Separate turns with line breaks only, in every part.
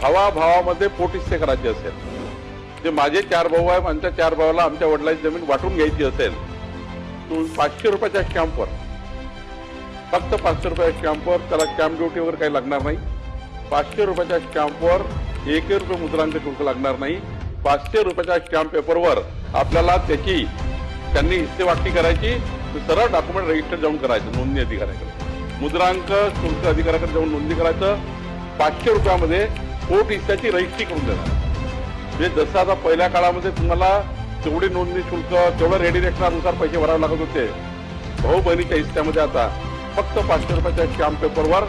भावाभावामध्ये पोटहिस्से करायचे असेल, जे माझे 4 भाऊ आहे, आमच्या 4 भावाला आमच्या वडिलांची जमीन वाटून घ्यायची असेल, तो 500 रुपयाच्या स्टॅम्पवर, फक्त 500 रुपयाच्या स्टॅम्पवर, त्याला स्टॅम्प ड्युटी वगैरे काही लागणार नाही. 500 रुपयाच्या स्टॅम्पवर 1 रुपये मुद्रांक शुल्क लागणार नाही. 500 रुपयाच्या स्टॅम्प पेपरवर आपल्याला त्याची त्यांनी हिस्सेवाटणी करायची, सरळ डॉक्युमेंट रजिस्टर जाऊन करायचं नोंदणी अधिकाऱ्याकडे, मुद्रांक शुल्क अधिकाऱ्याकडे जाऊन नोंदणी करायचं. 500 रुपयामध्ये पोट हिस्स्याची रजिस्ट्री करून देणार. म्हणजे जसं आता पहिल्या काळामध्ये तुम्हाला तेवढी नोंदणी शुल्क तेवढं रेडिनेशनानुसार पैसे भरावे लागत होते, भाऊ बहिणीच्या हिस्स्यामध्ये आता फक्त 500 रुपयाच्या स्टॅम्प पेपरवर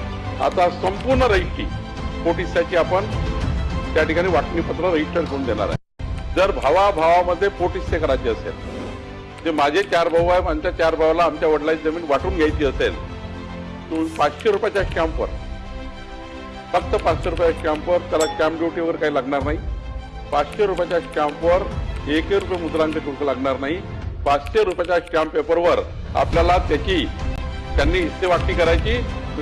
आता संपूर्ण रजिस्ट्री पोट हिस्स्याची आपण त्या ठिकाणी वाटणीपत्र रजिस्टर करून देणार आहे. जर भावाभावामध्ये पोट हिस्से करायचे असेल, जे माझे 4 भाऊ आहे, आमच्या 4 भावाला आमच्या वडिलांची जमीन वाटून घ्यायची असेल, तो 500 रुपयाच्या स्टॅम्पवर, फक्त 500 रुपयाच्या स्टॅम्पवर, त्याला स्टॅम्प ड्युटी वगैरे काही लागणार नाही. 500 रुपयाच्या स्टॅम्पवर 1 रुपये मुद्रांक शुल्क लागणार नाही. 500 रुपयाच्या स्टॅम्प पेपरवर आपल्याला त्याची त्यांनी हिस्सेवाटणी करायची,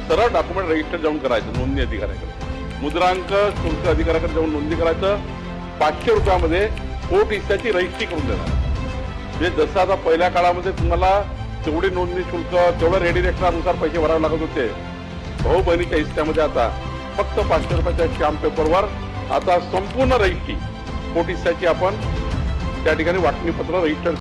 सरळ डॉक्युमेंट रजिस्टर जाऊन करायचं नोंदणी अधिकाऱ्याकडे, मुद्रांक शुल्क अधिकाऱ्याकडे जाऊन नोंदणी करायचं. 500 रुपयामध्ये पोट हिस्स्याची रजिस्ट्री करून देणार. म्हणजे जसं आता पहिल्या काळामध्ये तुम्हाला तेवढी नोंदणी शुल्क तेवढं रेडिनेशनानुसार पैसे भरावे लागत होते, भाऊ बहिणीच्या हिस्स्यामध्ये आता फक्त 500 रुपयाच्या स्टॅम्प पेपरवर आता संपूर्ण रजिस्ट्री पोट हिस्स्याची आपण त्या ठिकाणी वाटणीपत्र रजिस्टर